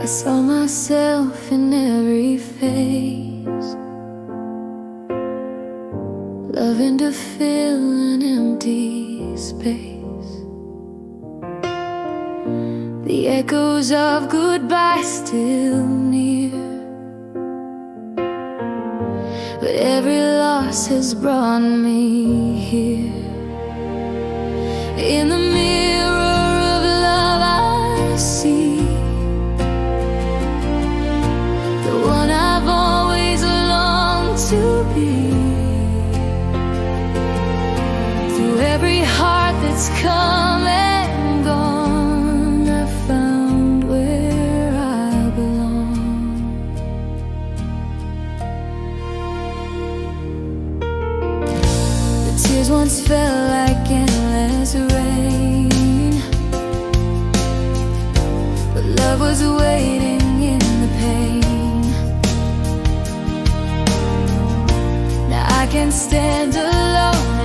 saw myself in every phase, loving to fill an empty space. The echoes of goodbye still near, but every loss has brought me here. In the mirror of love I see the one I've always longed to be. Through every heart that's come and gone, I found where I belong. The tears once felt like endless rain, but love was waiting in the pain. Now I can stand alone